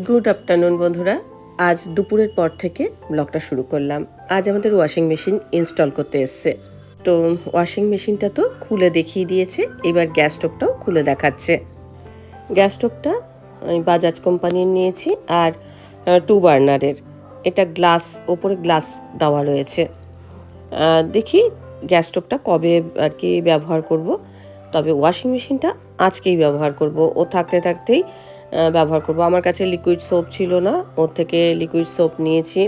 Good afternoon বন্ধুরা, আজ দুপুরের পর থেকে ব্লগটা শুরু করলাম। আজ আমাদের ওয়াশিং মেশিন ইনস্টল করতে এসছে। তো ওয়াশিং মেশিনটা তো খুলে দেখিয়ে দিয়েছে, এবার গ্যাস স্টোভটাও খুলে দেখাচ্ছে। গ্যাস স্টোভটা আমি বাজাজ কোম্পানির নিয়েছি, আর 2 বার্নারের। এটা গ্লাস, ওপরে গ্লাস দেওয়া রয়েছে। দেখি গ্যাস স্টোভটা কবে আর কি ব্যবহার করব, তবে ওয়াশিং মেশিনটা আজকেই ব্যবহার করব। ও থাকতে থাকতেই ব্যবহার করব। আমার কাছে লিকুইড সোপ ছিল না, ওর থেকে লিকুইড সোপ নিয়েছি।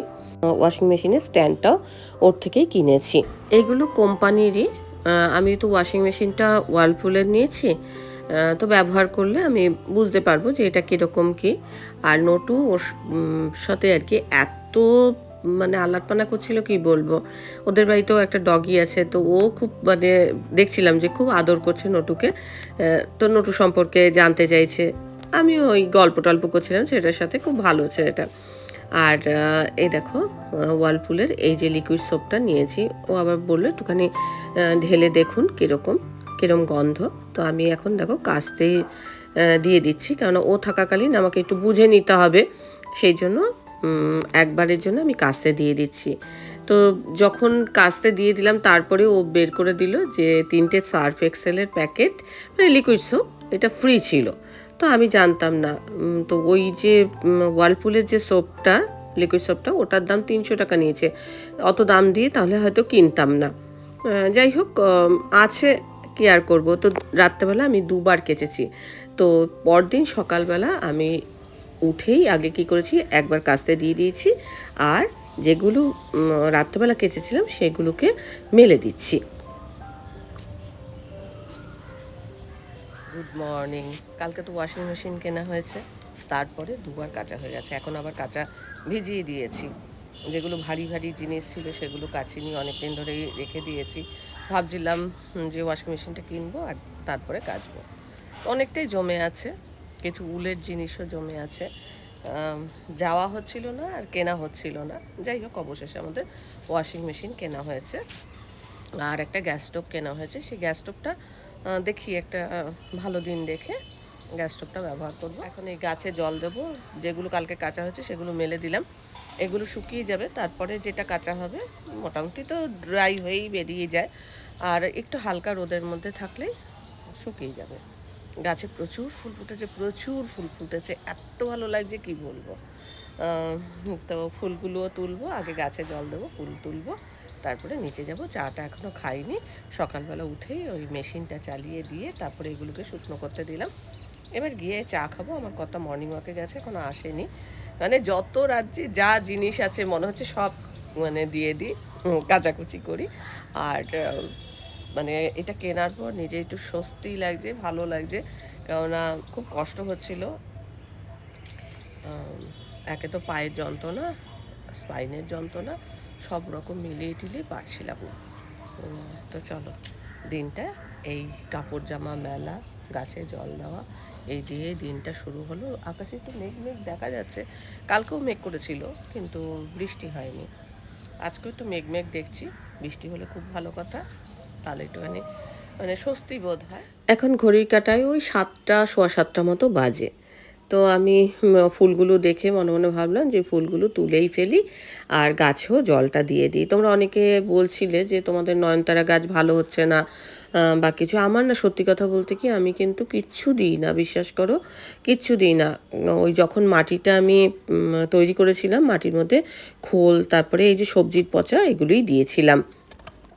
ওয়াশিং মেশিনের স্ট্যান্ডটাও ওর থেকেই কিনেছি। এগুলো কোম্পানিরই। আমি তো ওয়াশিং মেশিনটা ওয়ার্লপুলের নিয়েছি, তো ব্যবহার করলে আমি বুঝতে পারবো যে এটা কীরকম কী। আর নটু ওর সাথে আর কি এত মানে আলাদপানা করছিল, কি বলবো। ওদের বাড়িতেও একটা ডগি আছে, তো ও খুব মানে দেখছিলাম যে খুব আদর করছে নটুকে। তো নটু সম্পর্কে জানতে চাইছে, আমি ওই গল্প টল্প করছিলাম সেটার সাথে। খুব ভালো ছেলেটা। আর এই দেখো ওয়ার্লপুলের এই যে লিকুইড সোপটা নিয়েছি। ও আবার বললো একটুখানি ঢেলে দেখুন কিরম গন্ধ। তো আমি এখন দেখো কাচতে দিয়ে দিচ্ছি, কারণ ও থাকাকালীন আমাকে একটু বুঝে নিতে হবে, সেই জন্য একবারের জন্য আমি কাচতে দিয়ে দিচ্ছি। তো যখন কাচতে দিয়ে দিলাম, তারপরে ও বের করে দিল যে 3টে সার্ফ এক্সেলের প্যাকেট, মানে লিকুইড সোপ, এটা ফ্রি ছিল। তো আমি জানতাম না। তো ওই যে ওয়ার্লপুলের যে সোপটা, লিকুইড সোপটা, ওটার দাম 300 টাকা নিয়েছে। অত দাম দিয়ে তাহলে হয়তো কিনতাম না। যাই হোক, আছে, কি আর করবো। তো রাত্রেবেলা আমি 2বার কেচেছি। তো পরদিন সকালবেলা আমি উঠেই আগে কি করেছি, একবার কাচতে দিয়ে দিয়েছি, আর যেগুলো রাত্রেবেলা কেচেছিলাম সেগুলোকে মেলে দিচ্ছি। Good morning. কালকে তো ওয়াশিং মেশিন কেনা হয়েছে, তারপরে 2বার কাচা হয়ে গেছে। এখন আবার কাচা ভিজিয়ে দিয়েছি। যেগুলো ভারী ভারী জিনিস ছিল সেগুলো কাচিনি, অনেক দিন ধরেই রেখে দিয়েছি। ভাবছিলাম যে ওয়াশিং মেশিনটা কিনবো আর তারপরে কাচবো। অনেকটাই জমে আছে, কিছু উলের জিনিসও জমে আছে। যাওয়া হচ্ছিল না আর কেনা হচ্ছিল না। যাই হোক, অবশেষে আমাদের ওয়াশিং মেশিন কেনা হয়েছে, আর একটা গ্যাস স্টোভ কেনা হয়েছে। সেই গ্যাস স্টোভটা দেখি একটা ভালো দিন দেখে গ্যাস স্টোভটা ব্যবহার করবো। এখন এই গাছে জল দেবো। যেগুলো কালকে কাঁচা হয়েছে সেগুলো মেলে দিলাম, এগুলো শুকিয়ে যাবে। তারপরে যেটা কাঁচা হবে মোটামুটি তো ড্রাই হয়েই বেরিয়ে যায়, আর একটু হালকা রোদের মধ্যে থাকলেই শুকিয়ে যাবে। গাছে প্রচুর ফুল ফুটেছে, এত ভালো লাগছে কি বলবো। তো ফুলগুলোও তুলবো, আগে গাছে জল দেবো, ফুল তুলবো, তারপরে নিচে যাব। চাটা এখনও খাইনি, সকালবেলা উঠেই ওই মেশিনটা চালিয়ে দিয়ে তারপরে এগুলোকে শুকনো করতে দিলাম। এবার গিয়ে চা খাবো। আমার কথা মর্নিং ওয়াকে গেছে, এখনও আসেনি। মানে যত রাজ্যে যা জিনিস আছে মনে হচ্ছে সব মানে দিয়ে দিই, কাচাকুচি করি। আর মানে এটা কেনার পর নিজে একটু স্বস্তি লাগছে, ভালো লাগছে, কেননা খুব কষ্ট হচ্ছিল। একে তো পায়ের যন্ত্রণা, স্পাইনের যন্ত্রণা, সব রকম মিলিয়ে টিলিয়ে পারছিলাম না। তো চলো, দিনটা এই কাপড় জামা মেলা, গাছে জল দেওয়া, এই দিয়ে দিনটা শুরু হলো। আকাশে একটু মেঘ মেঘ দেখা যাচ্ছে, কালকেও মেঘ করেছিল কিন্তু বৃষ্টি হয়নি। আজকেও একটু মেঘ মেঘ দেখছি, বৃষ্টি হলে খুব ভালো কথা, তাহলে একটুখানি মানে স্বস্তি বোধ হয়। এখন ঘড়ির কাঁটায় ওই 7টা, সোয়া 7টা মতো বাজে। তো আমি ফুলগুলো দেখে মনে মনে ভাবলাম যে ফুলগুলো তুলেই ফেলি, আর গাছেও জলটা দিয়ে দিই। তোমরা অনেকে বলছিলে যে তোমাদের নয়নতারা গাছ ভালো হচ্ছে না বা কিছু। আমার না, সত্যি কথা বলতে কি, আমি কিন্তু কিচ্ছু দিই না, বিশ্বাস করো, কিচ্ছু দিই না। ওই যখন মাটিটা আমি তৈরি করেছিলাম, মাটির মধ্যে খোল, তারপরে এই যে সবজির পচা, এগুলোই দিয়েছিলাম।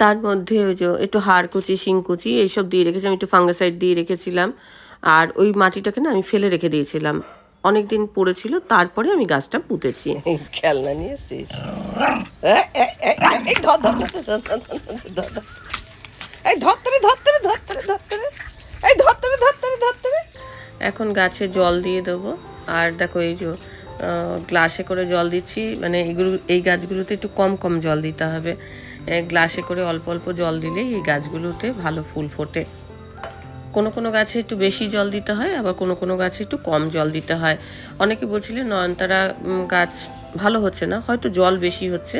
তার মধ্যে ওই যে একটু হাড়কুচি, শিংকুচি এইসব দিয়ে রেখেছিলাম, একটু ফাঙ্গাসাইড দিয়ে রেখেছিলাম। আর ওই মাটিটাকে না আমি ফেলে রেখে দিয়েছিলাম, অনেক দিন পড়েছিল, তারপরে আমি গাছটা পুঁতেছি। খেলনা নিয়ে এসেছিস? এখন গাছে জল দিয়ে দেবো। আর দেখো এই যে গ্লাসে করে জল দিচ্ছি, মানে এই গাছগুলোতে একটু কম কম জল দিতে হবে। গ্লাসে করে অল্প অল্প জল দিলেই এই গাছগুলোতে ভালো ফুল ফোটে। কোনো কোনো গাছে একটু বেশি জল দিতে হয়, আবার কোনো কোনো গাছে একটু কম জল দিতে হয়। অনেকে বলছিলেন নয়নতারা গাছ ভালো হচ্ছে না, হয়তো জল বেশি হচ্ছে,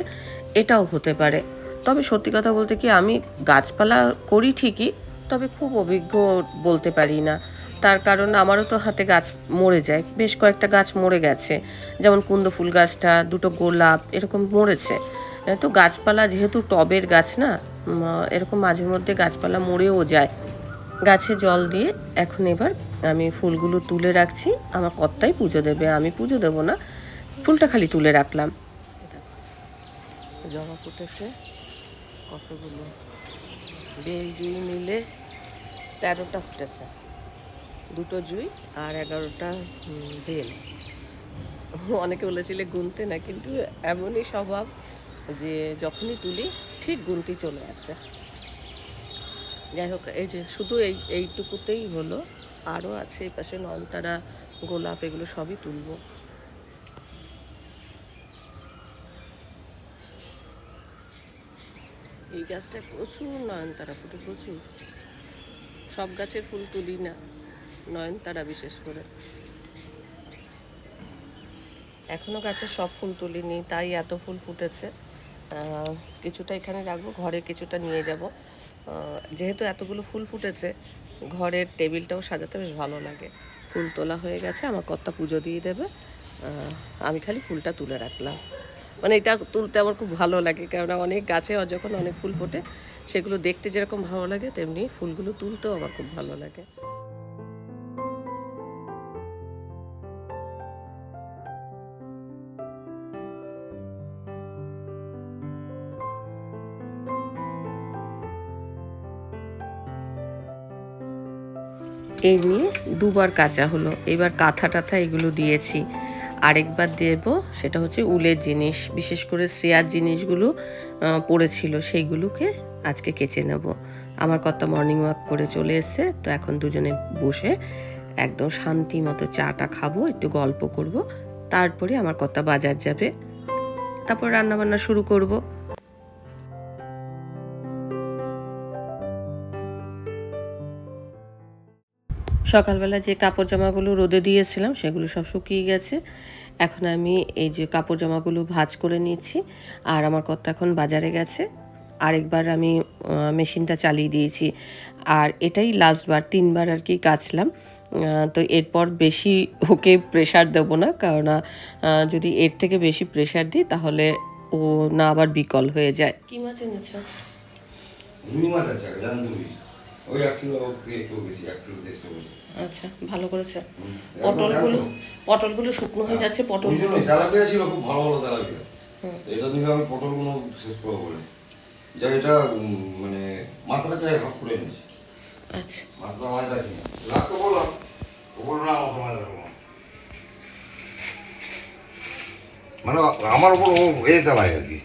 এটাও হতে পারে। তবে সত্যি কথা বলতে কি, আমি গাছপালা করি ঠিকই, তবে খুব অভিজ্ঞ বলতে পারি না। তার কারণ আমারও তো হাতে গাছ মরে যায়, বেশ কয়েকটা গাছ মরে গেছে, যেমন কুন্দ ফুল গাছটা, দুটো গোলাপ এরকম মরেছে। তো গাছপালা যেহেতু টবের গাছ না, এরকম মাঝে মধ্যে গাছপালা মরেও যায়। গাছে জল দিয়ে এখন এবার আমি ফুলগুলো তুলে রাখছি। আমার কর্তাই পুজো দেবে, আমি পুজো দেবো না, ফুলটা খালি তুলে রাখলাম। জবা ফুটেছে কতগুলো, বেল জুঁই মিলে 13টা ফুটেছে, দুটো জুঁই আর 11টা বেল। অনেকে বলেছিলে গুনতে না, কিন্তু এমনই স্বভাব যে যখনই তুলি ঠিক গুনতি চলে আসে। যাই হোক, এই যে শুধু এইটুকুতেই হলো, আরও আছে এই পাশে নয়নতারা, গোলাপ, এগুলো সবই তুলবো। এই গাছটায় প্রচুর নয়নতারা ফুটে, প্রচুর। সব গাছের ফুল তুলি না, নয়নতারা বিশেষ করে। এখনও গাছে সব ফুল তুলিনি, তাই এত ফুল ফুটেছে। কিছুটা এখানে রাখবো, ঘরে কিছুটা নিয়ে যাব। যেহেতু এতগুলো ফুল ফুটেছে, ঘরের টেবিলটাও সাজাতে বেশ ভালো লাগে। ফুল তোলা হয়ে গেছে, আমার কর্তা পুজো দিয়ে দেবে, আমি খালি ফুলটা তুলে রাখলাম। মানে এটা তুলতে আমার খুব ভালো লাগে, কেননা অনেক গাছে যখন অনেক ফুল ফোটে, সেগুলো দেখতে যেরকম ভালো লাগে, তেমনি ফুলগুলো তুলতেও আমার খুব ভালো লাগে। এই নিয়ে দুবার কাচা হলো, এবার কাঁথা টাথা এগুলো দিয়েছি। আরেকবার দেব, সেটা হচ্ছে উলের জিনিস, বিশেষ করে শ্রেয়ার জিনিসগুলো পড়েছিল, সেইগুলোকে আজকে কেচে নেব। আমার কর্তা মর্নিং ওয়াক করে চলে এসছে, তো এখন দুজনে বসে একদম শান্তি মতো চাটা খাবো, একটু গল্প করব, তারপরে আমার কর্তা বাজার যাবে, তারপর রান্নাবান্না শুরু করব। সকালবেলা যে কাপড় জামাগুলো রোদে দিয়েছিলাম, সেগুলো সব শুকিয়ে গেছে। এখন আমি এই যে কাপড় জামাগুলো ভাঁজ করে নিচ্ছি, আর আমার কর্তা এখন বাজারে গেছে। আরেকবার আমি মেশিনটা চালিয়ে দিয়েছি, আর এটাই লাস্টবার, 3বার আর কি কাচলাম। তো এরপর বেশি ওকে প্রেশার দেবো না, কেননা যদি এর থেকে বেশি প্রেশার দিই তাহলে ও না আবার বিকল হয়ে যায়। কি মাছ এনেছ? রুই মাছ আছে, জানতে ওই 1 কিলো একটু বেশি, 1 কিলো 150 বেশি। আচ্ছা, ভালো করেছে। পটলগুলো শুকনো হয়ে যাচ্ছে, পটলগুলো তেলাপিয়া ছিল, খুব ভালো ভালো তেলাপিয়া। এটা দিয়ে আমি পটলগুলো শেষ করবো বলে, যা এটা মানে মাথাটাকে হাফ করে নিয়েছি। আচ্ছা, মাথা মাছ রাখি রাখতে বললাম, ও বললো না মাথা মাছ রাখবো না। মানে আমার উপর ও এ চালায় আর কি।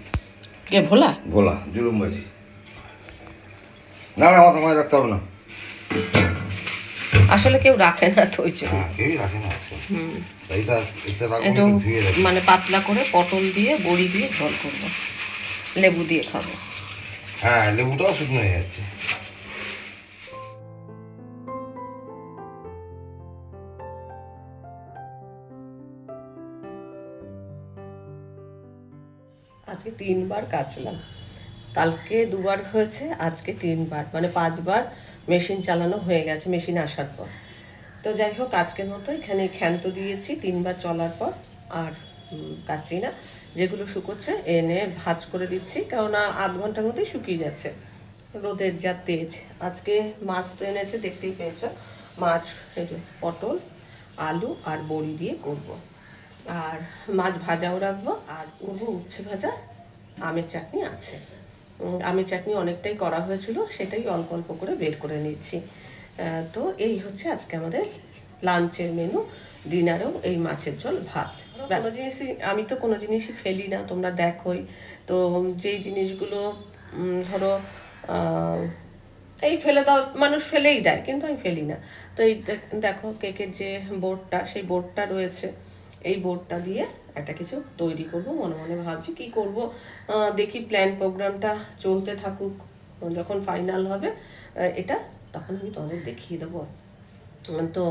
কে ভোলা? ভোলা জুলুমবাজি। না না, মাথা মাছ রাখতে হবে না। আসলে কেউ রাখে না তো, ওই জন্য। হ্যাঁ, কেউই রাখে না। এইটা এটা একটু রাখবো, ধুয়ে রাখবো। মানে পাতলা করে পটল দিয়ে বড়ি দিয়ে ঝোল করবো, লেবু দিয়ে খাবো। হ্যাঁ, লেবুটাও শুকনো হয়ে যাচ্ছে। আজকে 3বার কাচলাম, কালকে 2বার হয়েছে, আজকে 3বার, মানে 5বার মেশিন চালানো হয়ে গেছে মেশিন আসার পর। তো যাই হোক, আজকের মতো এখানে ক্ষান্ত দিয়েছি 3বার চলার পর, আর কাচ্ছি না। যেগুলো শুকোচ্ছে এনে ভাঁজ করে দিচ্ছি, কেননা আধ ঘন্টার মধ্যেই শুকিয়ে যাচ্ছে, রোদের যা তেজ। আজকে মাছ তো এনেছে, দেখতেই পেয়েছ মাছ, এই যে পটল, আলু আর বড়ি দিয়ে করব, আর মাছ ভাজাও রাখবো, আর উচ্ছে ভাজা, আমের চাটনি আছে। আমের চাটনি অনেকটাই করা হয়েছিল, সেটাই অল্প অল্প করে বের করে নিচ্ছি। তো এই হচ্ছে আজকে আমাদের লাঞ্চের মেনু। ডিনারেও এই মাছের ঝোল, ভাত। কোনো জিনিসই, আমি তো কোনো জিনিসই ফেলি না, তোমরা দেখোই তো। যেই জিনিসগুলো ধরো এই ফেলে দাও, মানুষ ফেলেই দেয়, কিন্তু আমি ফেলি না। তো এই দেখো কেকের যে বোর্ডটা, সেই বোর্ডটা রয়েছে, এই বোর্ডটা দিয়ে একটা কিছু তৈরি করব, মনে মনে ভাবছি কি করব। দেখি প্ল্যান প্রোগ্রামটা চলতে থাকুক, যখন ফাইনাল হবে এটা, তখন আমি তোমাদের দেখিয়ে দেবো। তো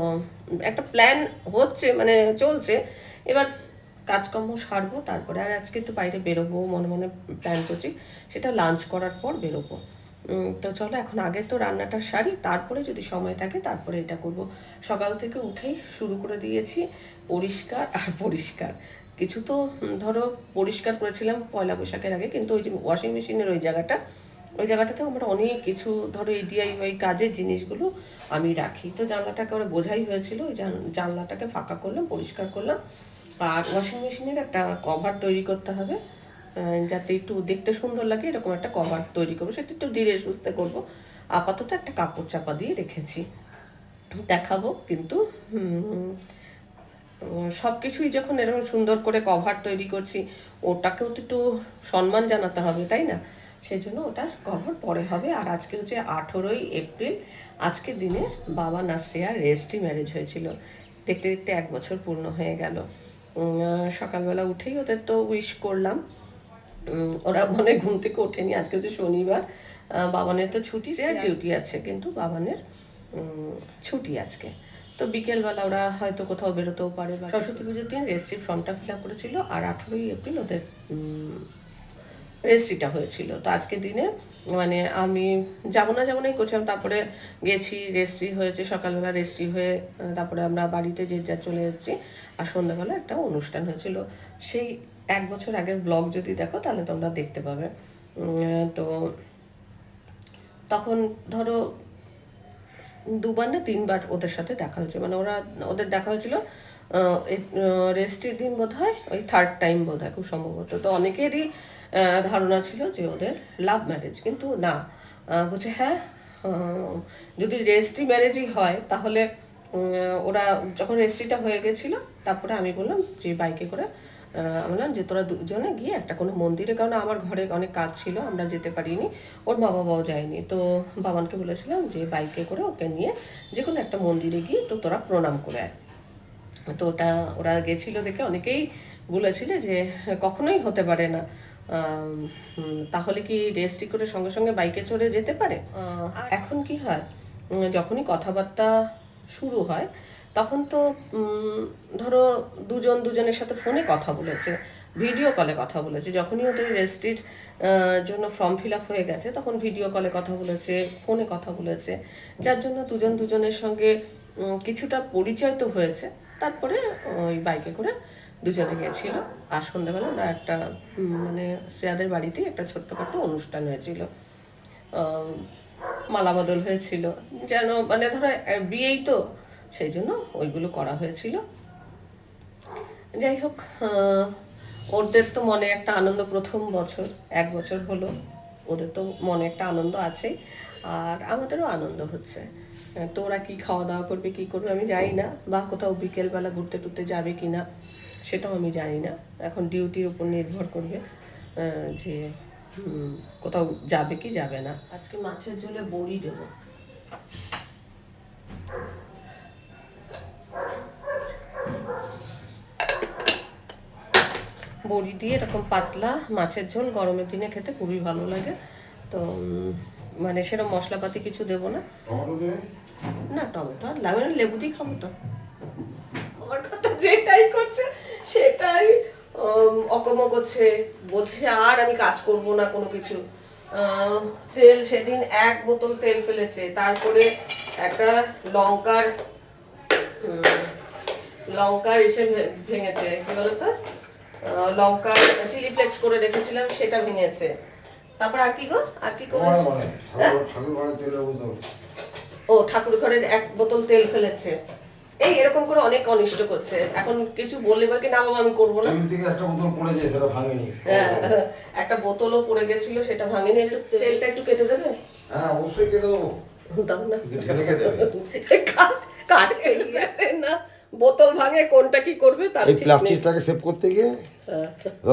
একটা প্ল্যান হচ্ছে, মানে চলছে, এবার কাজকর্ম সারবো, তারপরে আর আজকে একটু বাইরে বেরোবো মনে মনে প্ল্যান করছি, সেটা লাঞ্চ করার পর বেরোবো। তো চলো এখন আগে তো রান্নাটা সারি, তারপরে যদি সময় থাকে তারপরে এটা করব। সকাল থেকে উঠেই শুরু করে দিয়েছি পরিষ্কার আর পরিষ্কার। কিছু তো ধরো পরিষ্কার করেছিলাম পয়লা বৈশাখের আগে, কিন্তু ওই যে ওয়াশিং মেশিনের ওই জায়গাটাতে আমরা অনেক কিছু ধরো এই DIY কাজের জিনিসগুলো আমি রাখি। তো জানলাটাকে ওরা বোঝাই হয়েছিল, ওই জানলাটাকে ফাঁকা করলাম, পরিষ্কার করলাম। আর ওয়াশিং মেশিনের একটা কভার তৈরি করতে হবে, যাতে একটু দেখতে সুন্দর লাগে, এরকম একটা কভার তৈরি করবো। সেটা একটু ধীরে সুস্থে করবো। আপাতত একটা কাপড় চাপা দিয়ে রেখেছি, দেখাবো। কিন্তু সব কিছুই যখন এরকম সুন্দর করে কভার তৈরি করছি, ওটাকেও তো একটু সম্মান জানাতে হবে, তাই না? সেই জন্য ওটার কভার পরে হবে। আর আজকে হচ্ছে 18ই এপ্রিল। আজকের দিনে বাবা নাসরিয়ার রেজিস্ট্রি ম্যারেজ হয়েছিল। দেখতে দেখতে 1 বছর পূর্ণ হয়ে গেল। সকালবেলা উঠেই ওদের তো উইশ করলাম। ওরা মানে ঘুম থেকে ওঠেনি, আজকে হচ্ছে শনিবার, বাবানের তো ছুটি, ডিউটি আছে, কিন্তু বাবানের ছুটি আজকে। তো বিকেলবেলা ওরা হয়তো কোথাও বেরোতেও পারে, বা সরস্বতী পুজোর দিন রেজিস্ট্রির ফর্মটা ফিল আপ করেছিল, আর 18ই এপ্রিল ওদের রেজিস্ট্রিটা হয়েছিল। তো আজকের দিনে মানে আমি যাবো নাই করছিলাম, তারপরে গেছি, রেজিস্ট্রি হয়েছে সকালবেলা, রেজিস্ট্রি হয়ে তারপরে আমরা বাড়িতে যে যা চলে এসেছি। আর সন্ধ্যাবেলা একটা অনুষ্ঠান হয়েছিল, সেই 1 বছর আগের ব্লগ যদি দেখো তাহলে তোমরা দেখতে পাবে। তো তখন ধরো 2বার না 3বার ওদের সাথে দেখা হয়েছে, মানে ওদের দেখা হয়েছিল রেজিস্ট্রির দিন বোধ হয়, ওই 3rd টাইম বোধ হয় খুব সম্ভবত। তো অনেকেরই ধারণা ছিল যে ওদের লাভ ম্যারেজ, কিন্তু না, বলছে হ্যাঁ যদি রেজিস্ট্রি ম্যারেজই হয় তাহলে ওরা যখন রেজিস্ট্রিটা হয়ে গেছিলো, তারপরে আমি বললাম যে বাইকে করে বললাম যে তোরা দুজনে গিয়ে একটা কোনো মন্দিরে, কারণ আমার ঘরে অনেক কাজ ছিল, আমরা যেতে পারিনি, ওর মা বাবাও যায়নি। তো বাবানকে বলেছিলাম যে বাইকে করে ওকে নিয়ে যে কোনো একটা মন্দিরে গিয়ে তো তোরা প্রণাম করে আয়। তো ওরা গেছিলো দেখে অনেকেই বলেছিলে যে কখনোই হতে পারে না, তাহলে কি রেজিস্ট্রি করে সঙ্গে সঙ্গে বাইকে চড়ে যেতে পারে? এখন কি হয়, যখনই কথাবার্তা শুরু হয় তখন তো ধরো দুজনের সাথে ফোনে কথা বলেছে, ভিডিও কলে কথা বলেছে। যখনই ওদের রেজিস্ট্রির জন্য ফর্ম ফিল আপ হয়ে গেছে, তখন ভিডিও কলে কথা বলেছে, ফোনে কথা বলেছে, যার জন্য দুজনের সঙ্গে কিছুটা পরিচয় তো হয়েছে। তারপরে ওই বাইকে করে দুজনে গেছিল। আর সন্ধ্যাবেলা আমরা একটা মানে শ্রেয়াদের বাড়িতেই একটা ছোট্টখাটো অনুষ্ঠান হয়েছিল, মালা বদল হয়েছিল, যেন মানে ধরো বিয়েই তো, সেই জন্য ওইগুলো করা হয়েছিল। যাই হোক, ওদের তো মনে একটা আনন্দ, প্রথম বছর 1 বছর হলো, ওদের তো মনে একটা আনন্দ আছে, আর আমাদেরও আনন্দ হচ্ছে। তো ওরা কী খাওয়া দাওয়া করবে, কী করবে আমি জানি না, বা কোথাও বিকেলবেলা ঘুরতে টুরতে যাবে কি না সেটাও আমি জানি না। এখন ডিউটির উপর নির্ভর করবে যে কোথাও যাবে কি যাবে না। আজকে মাছের ঝোলে বড়ি দেবো। বড়ি দিয়ে এরকম পাতলা মাছের ঝোল গরমের দিনে খেতে খুবই ভালো লাগে। তো মানে সেরকম মশলাপাতি কিছু দেবো না, না টমেটো আর লেবু দিয়ে খাবো। তো আমার কথা যেটাই করছে সেটাই অকম করছে, বলছে আর আমি কাজ করব না কোনো কিছু। তেল সেদিন 1 বোতল তেল ফেলেছে, তারপরে একটা লঙ্কার এসে ভেঙেছে, কি বলতো, লঙ্কার চিলি ফ্লেক্স করে রেখেছিলাম সেটা ভেঙেছে। তারপর আর কি গো, আর কি করেছে? ও ঠাকুর ঘরের 1 বোতল তেল ফেলেছে। এই এরকম করে অনেক অনিষ্ট করছে। এখন কিছু বললে বলে কি না বাবা আমি করবো না, একটা বোতল পড়ে যায় সেটা ভাঙেনি, একটা বোতলও পড়ে গেছিল সেটা ভাঙেনি। একটু তেলটা একটু কেটে দেবে? হ্যাঁ অবশ্যই কেটে দেবো, দাও না, ঢেলে খেতে হবে। কাটে না, বোতল ভাঙে কোনটা কি করবে তার এই প্লাস্টিকটাকে সেভ করতে গিয়ে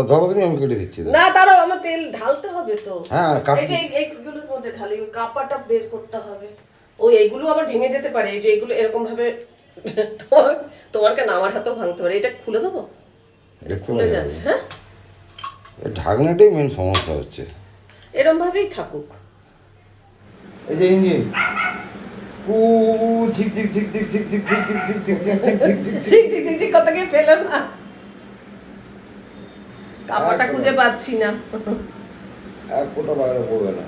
ধরো তুমি, আমি কেটে দিচ্ছি। না দাঁড়াও, আমার তেল ঢালতে হবে তো। হ্যাঁ এইগুলোর মধ্যে ঢালি, কাপাটা বের করতে হবে। ওই এইগুলো আবার ভেঙে যেতে পারে, এই যে এগুলো এরকম ভাবে তোমার কেন আমার হাতেও ভাঙতে পারে। এটা খুলে দেবো, খুলে যাচ্ছে। হ্যাঁ ঢাকনাটাই মেন সমস্যা হচ্ছে, এরকম ভাবেই থাকুক। এই যে ইঞ্জিন ঝিক ঝিক ঝিক ঝিক ঝিক ঝিক ঝিক ঝিক ঝিক ঝিক ঝিক ঝিক ঝিক ঝিক ঝিক ঝিক ঝিক ঝিক কত কি ফেলো না। কাপড়টা খুঁজে পাচ্ছি না। এক ফোঁটা বাইরে পড়বে না।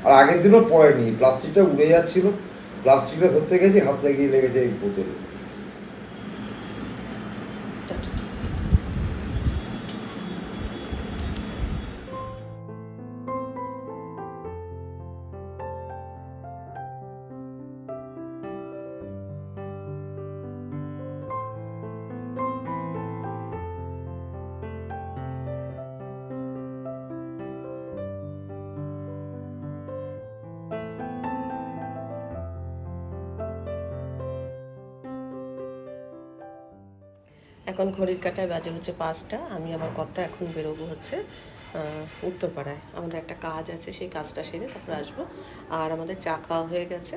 আর আগের দিনও পড়েনি, প্লাস্টিকটা উড়ে যাচ্ছিল, প্লাস্টিকটা ধরতে গেছি, হাত লাগিয়ে লেগেছে এই বোতলে। এখন ঘড়ির কাঁটায় বাজে হচ্ছে 5টা। আমি আমার কর্তা এখন বেরোবো হচ্ছে উত্তরপাড়ায়। আমাদের একটা কাজ আছে, সেই কাজটা সেরে তারপরে আসবো। আর আমাদের চা খাওয়া হয়ে গেছে।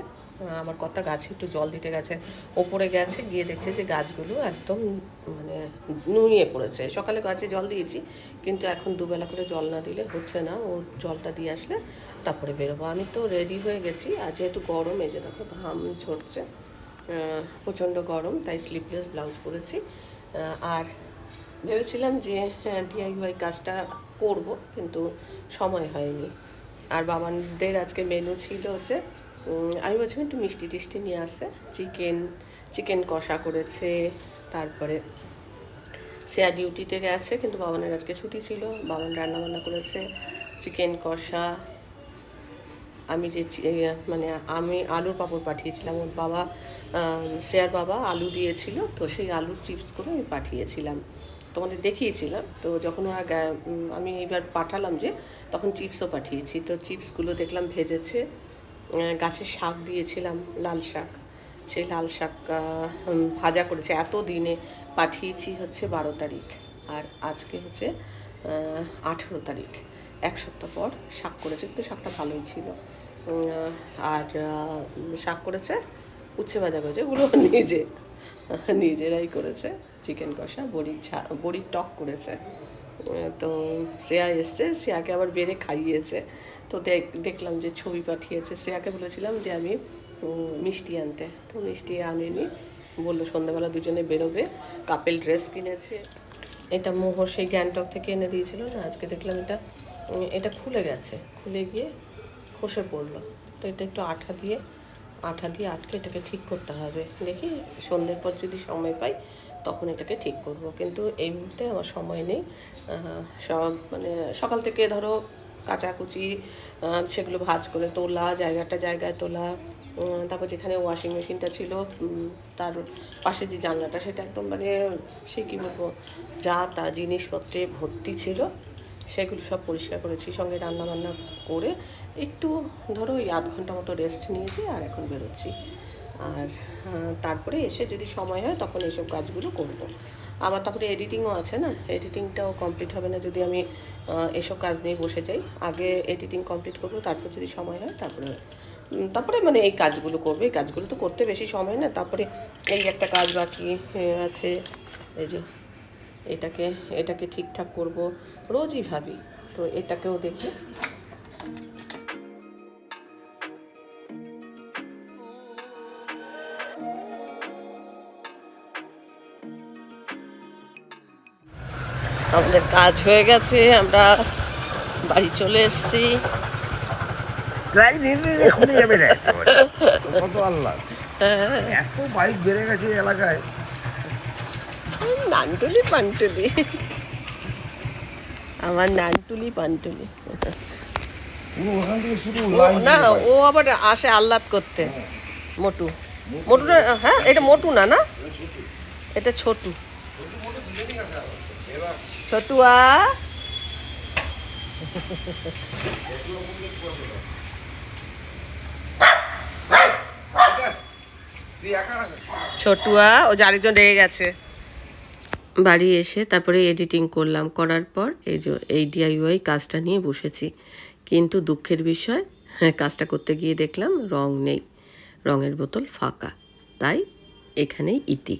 আমার কর্তা গাছে একটু জল দিতে গেছে, ওপরে গেছে, গিয়ে দেখছে যে গাছগুলো একদম মানে নুয়ে পড়েছে। সকালে গাছে জল দিয়েছি, কিন্তু এখন দুবেলা করে জল না দিলে হচ্ছে না। ও জলটা দিয়ে আসলে তারপরে বেরোবো। আমি তো রেডি হয়ে গেছি, আর যেহেতু গরম, এই যে দেখো ঘাম ঝরছে, প্রচণ্ড গরম, তাই স্লিভলেস ব্লাউজ পরেছি। আর ভেবেছিলাম যে ডিআইওয়াই কাজটা করব, কিন্তু সময় হয়নি। আর বাবানদের আজকে মেনু ছিল হচ্ছে, আমি বলছিলাম একটু মিষ্টি টিষ্টি নিয়ে আসতে। চিকেন কষা করেছে, তারপরে শেয়ার ডিউটিতে গেছে, কিন্তু বাবানের আজকে ছুটি ছিল। বাবান রান্নাবান্না করেছে, চিকেন কষা। আমি যে মানে আমি আলুর পাঁপড় পাঠিয়েছিলাম, ওর বাবা শেয়ার বাবা আলু দিয়েছিল, তো সেই আলুর চিপস করে আমি পাঠিয়েছিলাম, তোমাদের দেখিয়েছিলাম। তো যখন ওরা আমি এবার পাঠালাম যে, তখন চিপসও পাঠিয়েছি। তো চিপসগুলো দেখলাম ভেজেছে। গাছের শাক দিয়েছিলাম, লাল শাক, সেই লাল শাক ভাজা করেছে। এত দিনে পাঠিয়েছি হচ্ছে 12 তারিখ, আর আজকে হচ্ছে 18 তারিখ, এক সপ্তাহ পর শাক করেছে, কিন্তু শাকটা ভালোই ছিল। আর শাক করেছে, উচ্ছে ভাজা করেছে, ওগুলো নিজেরাই করেছে। চিকেন কষা, বড়ির টক করেছে। তো শ্রেয়া এসছে, শ্রেয়াকে আবার বেড়ে খাইয়েছে। তো দেখলাম যে ছবি পাঠিয়েছে। শ্রেয়াকে বলেছিলাম যে আমি মিষ্টি আনতে, তো মিষ্টি আনেনি, বললো সন্ধ্যাবেলা দুজনে বেরোবে। কাপেল ড্রেস কিনেছে। এটা মোহর সেই গ্যাংটক থেকে এনে দিয়েছিল না, আজকে দেখলাম এটা খুলে গেছে, খুলে গিয়ে খসে পড়লো। তো এটা একটু আঠা দিয়ে আটকে এটাকে ঠিক করতে হবে। দেখি সন্ধ্যের পর যদি সময় পাই তখন এটাকে ঠিক করব, কিন্তু এই মুহূর্তে আমার সময় নেই। সব মানে সকাল থেকে ধরো কাচাকুচি, সেগুলো ভাঁজ করে তোলা, জায়গায় তোলা, তারপর যেখানে ওয়াশিং মেশিনটা ছিল তার পাশে যে জানলাটা, সেটা একদম মানে সে কী বলবো, যা তা জিনিসপত্রে ভর্তি ছিল, সেগুলো সব পরিষ্কার করেছি। সঙ্গে রান্নাবান্না করে একটু ধরো ওই 0.5 ঘন্টা মতো রেস্ট নিয়েছি, আর এখন বেরোচ্ছি। আর তারপরে এসে যদি সময় হয় তখন এইসব কাজগুলো করব। আমার তারপরে এডিটিংও আছে না, এডিটিংটাও কমপ্লিট হবে না যদি আমি এসব কাজ নিয়ে বসে যাই। আগে এডিটিং কমপ্লিট করব, তারপর যদি সময় হয় তারপরে মানে এই কাজগুলো করবো। এই কাজগুলো তো করতে বেশি সময় না। তারপরে এই একটা কাজ বাকি আছে, এই যে এটাকে ঠিকঠাক করব, রোজই ভাবি। তো এটাকেও দেখি। আমাদের কাজ হয়ে গেছে, আমরা বাড়ি চলে এসেছি। এত বাইক বেড়ে গেছে এলাকায়, নানটুলি পান্টুলি, আমার নানটুলি পান্টুলি। না, ও আবার আসে আহ্লাদ করতে। মোটুটা, হ্যাঁ এটা মোটু না, না এটা ছোটু। ছোটুয়া, ছোটুয়া, ও যে আরেকজন রেগে গেছে। বাড়ি এসে তারপরে এডিটিং করলাম, করার পর এই ডিআইওয়াই কাজটা নিয়ে বসেছি। কিন্তু দুঃখের বিষয়, কাজটা করতে গিয়ে দেখলাম রং নেই, রঙের বোতল ফাঁকা। তাই এখানেই ইতি।